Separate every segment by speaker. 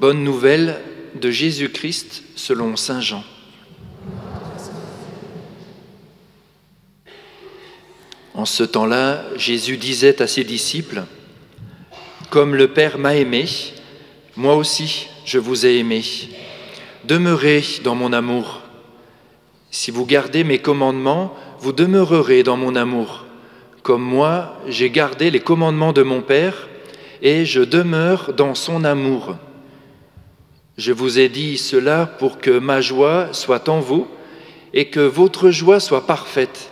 Speaker 1: Bonne nouvelle de Jésus-Christ selon saint Jean. En ce temps-là, Jésus disait à ses disciples, « Comme le Père m'a aimé, moi aussi je vous ai aimé. Demeurez dans mon amour. Si vous gardez mes commandements, vous demeurerez dans mon amour. Comme moi, j'ai gardé les commandements de mon Père et je demeure dans son amour. Je vous ai dit cela pour que ma joie soit en vous et que votre joie soit parfaite.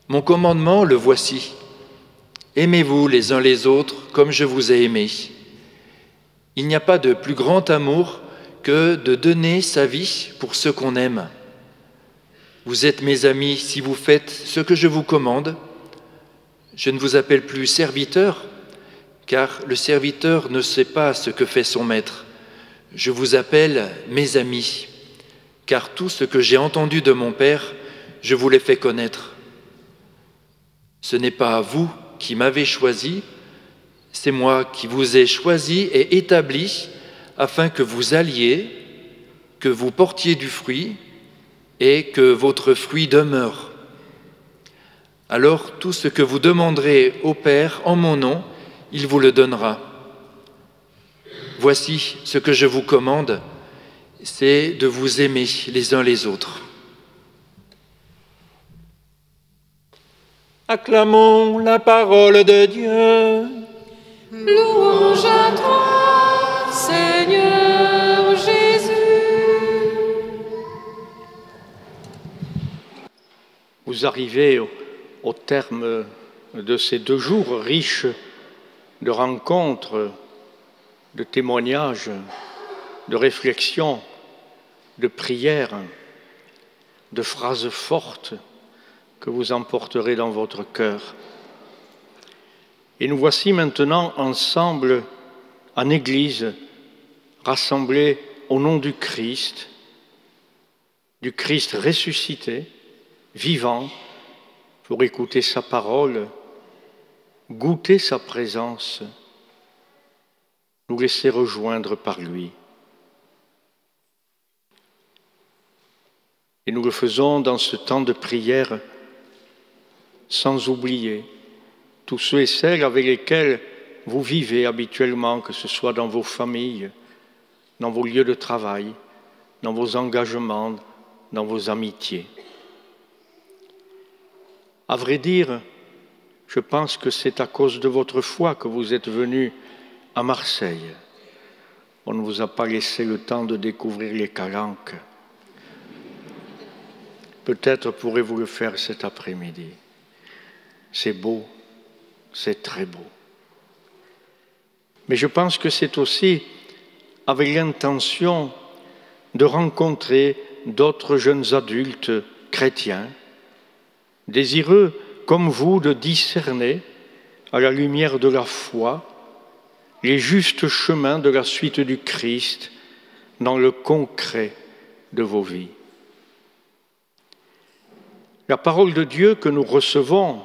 Speaker 1: Mon commandement, le voici. Aimez-vous les uns les autres comme je vous ai aimés. Il n'y a pas de plus grand amour que de donner sa vie pour ceux qu'on aime. Vous êtes mes amis si vous faites ce que je vous commande. Je ne vous appelle plus serviteur, car le serviteur ne sait pas ce que fait son maître. Je vous appelle mes amis, car tout ce que j'ai entendu de mon Père, je vous l'ai fait connaître. Ce n'est pas vous qui m'avez choisi, c'est moi qui vous ai choisi et établi afin que vous alliez, que vous portiez du fruit et que votre fruit demeure. Alors tout ce que vous demanderez au Père en mon nom, il vous le donnera. Voici ce que je vous commande, c'est de vous aimer les uns les autres. »
Speaker 2: Acclamons la parole de Dieu.
Speaker 3: Louange à toi, Seigneur Jésus.
Speaker 2: Vous arrivez au terme de ces 2 jours riches de rencontres, de témoignages, de réflexions, de prières, de phrases fortes que vous emporterez dans votre cœur. Et nous voici maintenant ensemble en Église, rassemblés au nom du Christ ressuscité, vivant, pour écouter sa parole, goûter sa présence, nous laisser rejoindre par lui. Et nous le faisons dans ce temps de prière sans oublier tous ceux et celles avec lesquels vous vivez habituellement, que ce soit dans vos familles, dans vos lieux de travail, dans vos engagements, dans vos amitiés. À vrai dire, je pense que c'est à cause de votre foi que vous êtes venus à Marseille. On ne vous a pas laissé le temps de découvrir les calanques. Peut-être pourrez-vous le faire cet après-midi. C'est beau, c'est très beau. Mais je pense que c'est aussi avec l'intention de rencontrer d'autres jeunes adultes chrétiens, désireux comme vous de discerner, à la lumière de la foi, les justes chemins de la suite du Christ dans le concret de vos vies. La parole de Dieu que nous recevons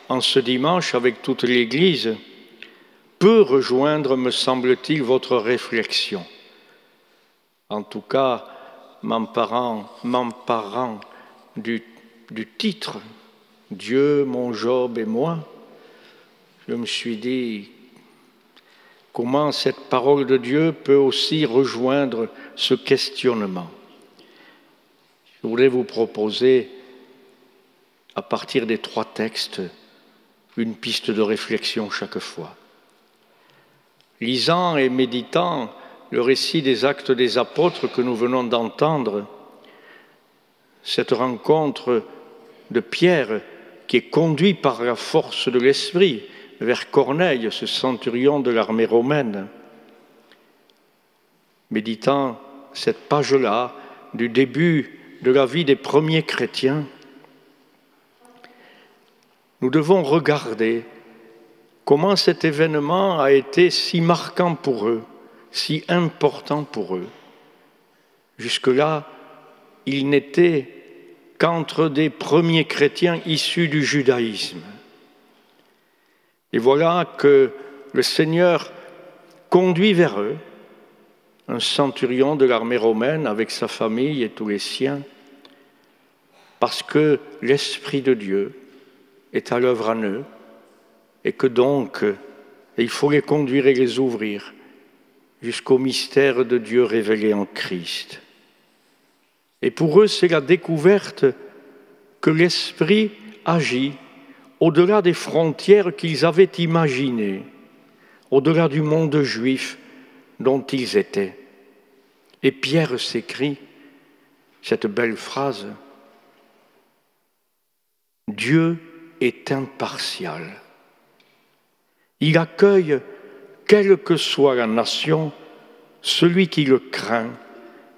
Speaker 2: en ce dimanche avec toute l'Église peut rejoindre, me semble-t-il, votre réflexion. En tout cas, m'emparant du titre « Dieu, mon Job et moi », je me suis dit comment cette parole de Dieu peut aussi rejoindre ce questionnement. Je voudrais vous proposer, à partir des 3 textes, une piste de réflexion chaque fois. Lisant et méditant le récit des Actes des Apôtres que nous venons d'entendre, cette rencontre de Pierre qui est conduit par la force de l'Esprit vers Corneille, ce centurion de l'armée romaine, méditant cette page-là du début de la vie des premiers chrétiens, nous devons regarder comment cet événement a été si marquant pour eux, si important pour eux. Jusque-là, ils n'étaient qu'entre des premiers chrétiens issus du judaïsme. Et voilà que le Seigneur conduit vers eux un centurion de l'armée romaine avec sa famille et tous les siens, parce que l'Esprit de Dieu est à l'œuvre en eux et que donc il faut les conduire et les ouvrir jusqu'au mystère de Dieu révélé en Christ. Et pour eux, c'est la découverte que l'Esprit agit au-delà des frontières qu'ils avaient imaginées, au-delà du monde juif dont ils étaient. Et Pierre s'écrit cette belle phrase: Dieu est impartial. Il accueille, quelle que soit la nation, celui qui le craint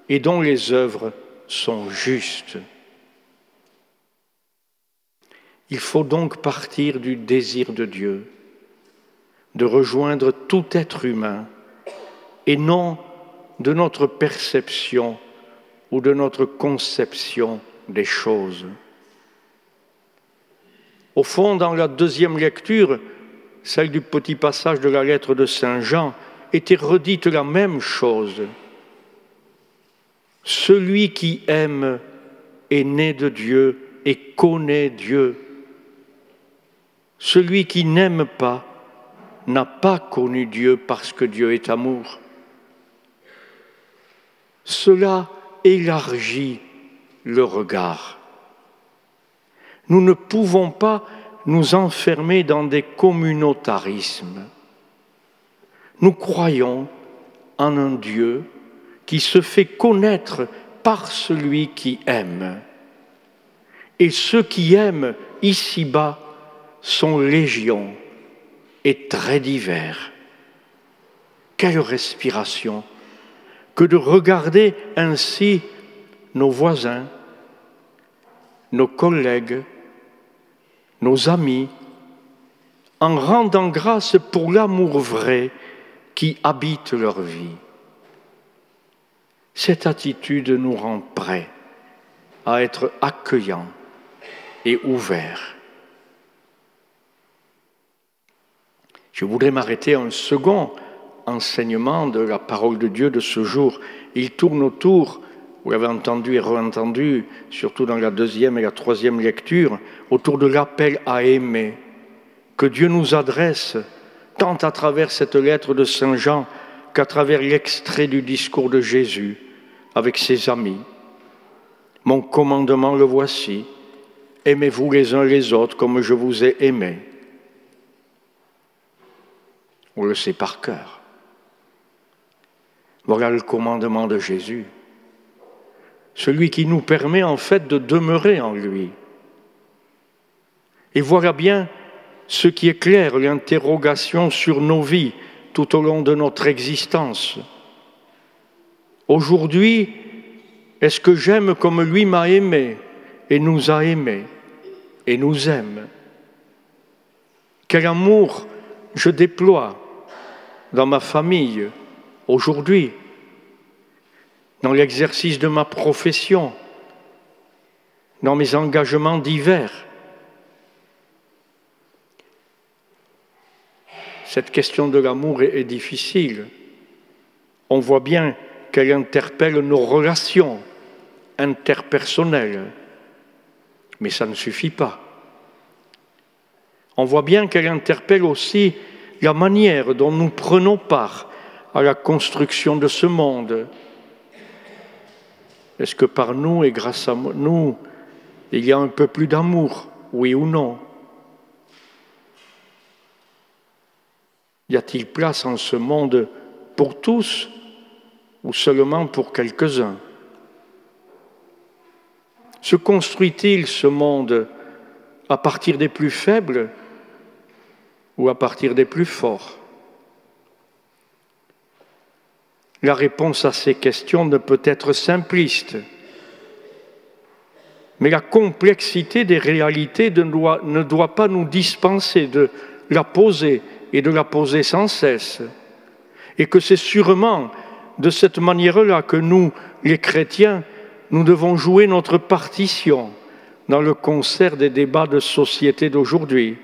Speaker 2: et dont les œuvres sont justes. Il faut donc partir du désir de Dieu, de rejoindre tout être humain, et non de notre perception ou de notre conception des choses. Au fond, dans la deuxième lecture, celle du petit passage de la lettre de Saint Jean, était redite la même chose. Celui qui aime est né de Dieu et connaît Dieu. Celui qui n'aime pas n'a pas connu Dieu parce que Dieu est amour. Cela élargit le regard. Nous ne pouvons pas nous enfermer dans des communautarismes. Nous croyons en un Dieu qui se fait connaître par celui qui aime. Et ceux qui aiment ici-bas sont légion et très divers. Quelle respiration que de regarder ainsi nos voisins, nos collègues, nos amis, en rendant grâce pour l'amour vrai qui habite leur vie. Cette attitude nous rend prêts à être accueillants et ouverts. Je voudrais m'arrêter à un second enseignement de la parole de Dieu de ce jour. Il tourne autour, vous l'avez entendu et re-entendu, surtout dans la deuxième et la troisième lecture, autour de l'appel à aimer que Dieu nous adresse tant à travers cette lettre de Saint Jean qu'à travers l'extrait du discours de Jésus avec ses amis. Mon commandement le voici, aimez-vous les uns les autres comme je vous ai aimés. On le sait par cœur. Voilà le commandement de Jésus, celui qui nous permet en fait de demeurer en lui. Et voilà bien ce qui éclaire l'interrogation sur nos vies tout au long de notre existence. Aujourd'hui, est-ce que j'aime comme lui m'a aimé et nous a aimés et nous aime? Quel amour je déploie dans ma famille aujourd'hui, dans l'exercice de ma profession, dans mes engagements divers. Cette question de l'amour est difficile. On voit bien qu'elle interpelle nos relations interpersonnelles, mais ça ne suffit pas. On voit bien qu'elle interpelle aussi la manière dont nous prenons part à la construction de ce monde. Est-ce que par nous et grâce à nous, il y a un peu plus d'amour, oui ou non? Y a-t-il place en ce monde pour tous ou seulement pour quelques-uns? Se construit-il ce monde à partir des plus faibles ou à partir des plus forts? La réponse à ces questions ne peut être simpliste, mais la complexité des réalités ne doit pas nous dispenser de la poser et de la poser sans cesse. Et que c'est sûrement de cette manière-là que nous, les chrétiens, nous devons jouer notre partition dans le concert des débats de société d'aujourd'hui.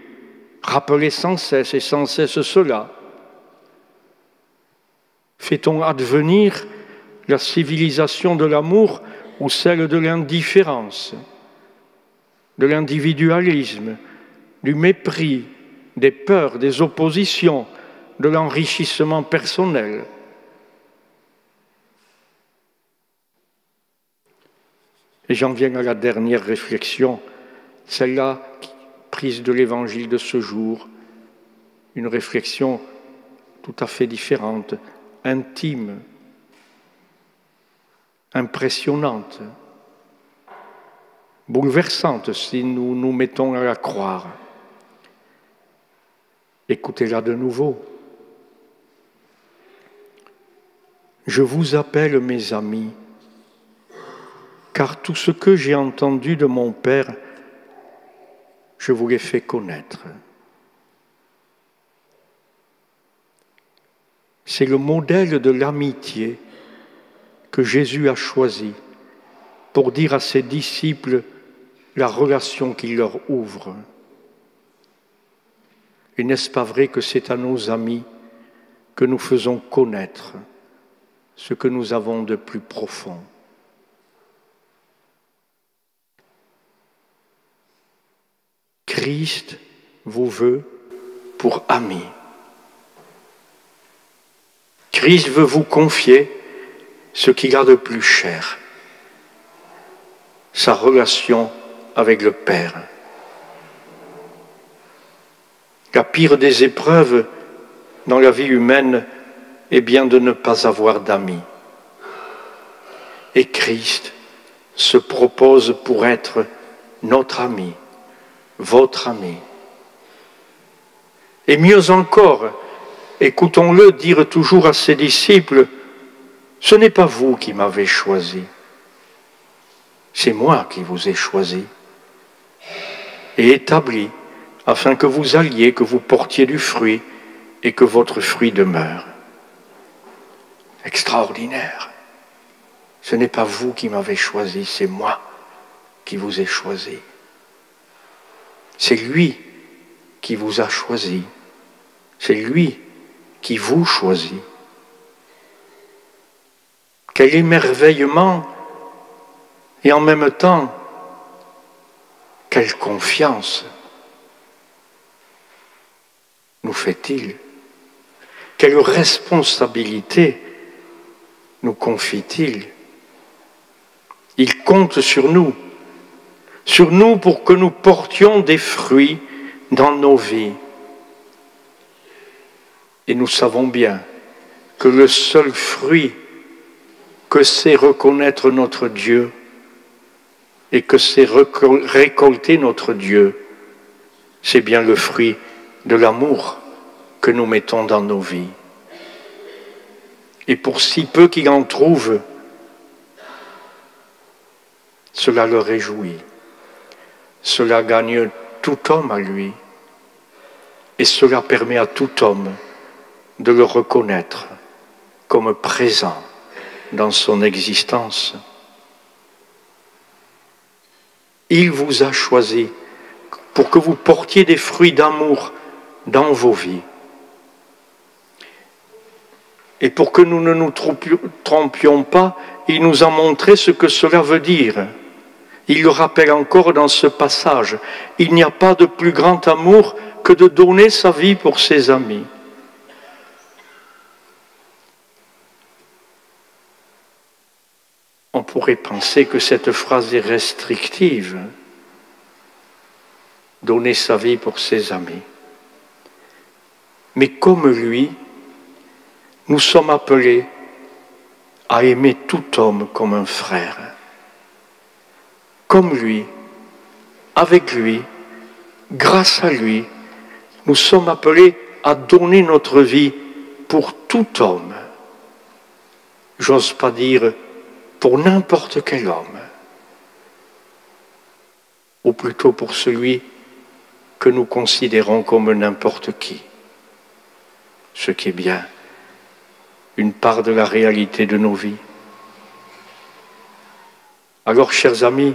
Speaker 2: Rappeler sans cesse et sans cesse cela. Fait-on advenir la civilisation de l'amour ou celle de l'indifférence, de l'individualisme, du mépris, des peurs, des oppositions, de l'enrichissement personnel? Et j'en viens à la dernière réflexion, celle-là prise de l'évangile de ce jour, une réflexion tout à fait différente, intime, impressionnante, bouleversante si nous nous mettons à la croire. Écoutez-la de nouveau. Je vous appelle mes amis, car tout ce que j'ai entendu de mon Père, je vous l'ai fait connaître. C'est le modèle de l'amitié que Jésus a choisi pour dire à ses disciples la relation qu'il leur ouvre. Et n'est-ce pas vrai que c'est à nos amis que nous faisons connaître ce que nous avons de plus profond? Christ vous veut pour amis. Christ veut vous confier ce qu'il a de plus cher, sa relation avec le Père. La pire des épreuves dans la vie humaine est bien de ne pas avoir d'amis. Et Christ se propose pour être notre ami, votre ami. Et mieux encore, écoutons-le dire toujours à ses disciples, « Ce n'est pas vous qui m'avez choisi, c'est moi qui vous ai choisi et établi afin que vous alliez, que vous portiez du fruit et que votre fruit demeure. » Extraordinaire. Ce n'est pas vous qui m'avez choisi, c'est moi qui vous ai choisi. C'est lui qui vous a choisi. C'est lui qui vous choisit. Quel émerveillement et en même temps, quelle confiance nous fait-il? Quelle responsabilité nous confie-t-il? Il compte sur nous pour que nous portions des fruits dans nos vies. Et nous savons bien que le seul fruit que c'est reconnaître notre Dieu et que c'est récolter notre Dieu, c'est bien le fruit de l'amour que nous mettons dans nos vies. Et pour si peu qu'il en trouve, cela le réjouit. Cela gagne tout homme à lui. Et cela permet à tout homme de le reconnaître comme présent dans son existence. Il vous a choisi pour que vous portiez des fruits d'amour dans vos vies. Et pour que nous ne nous trompions pas, il nous a montré ce que cela veut dire. Il le rappelle encore dans ce passage. Il n'y a pas de plus grand amour que de donner sa vie pour ses amis. On pourrait penser que cette phrase est restrictive. Donner sa vie pour ses amis. Mais comme lui, nous sommes appelés à aimer tout homme comme un frère. Comme lui, avec lui, grâce à lui, nous sommes appelés à donner notre vie pour tout homme. J'ose pas dire pour n'importe quel homme, ou plutôt pour celui que nous considérons comme n'importe qui, ce qui est bien une part de la réalité de nos vies. Alors, chers amis,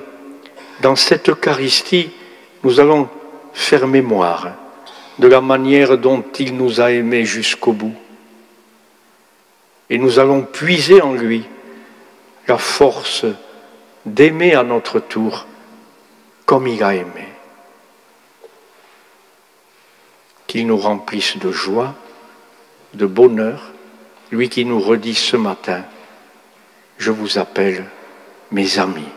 Speaker 2: dans cette Eucharistie, nous allons faire mémoire de la manière dont il nous a aimés jusqu'au bout. Et nous allons puiser en lui la force d'aimer à notre tour comme il a aimé. Qu'il nous remplisse de joie, de bonheur, lui qui nous redit ce matin, je vous appelle mes amis.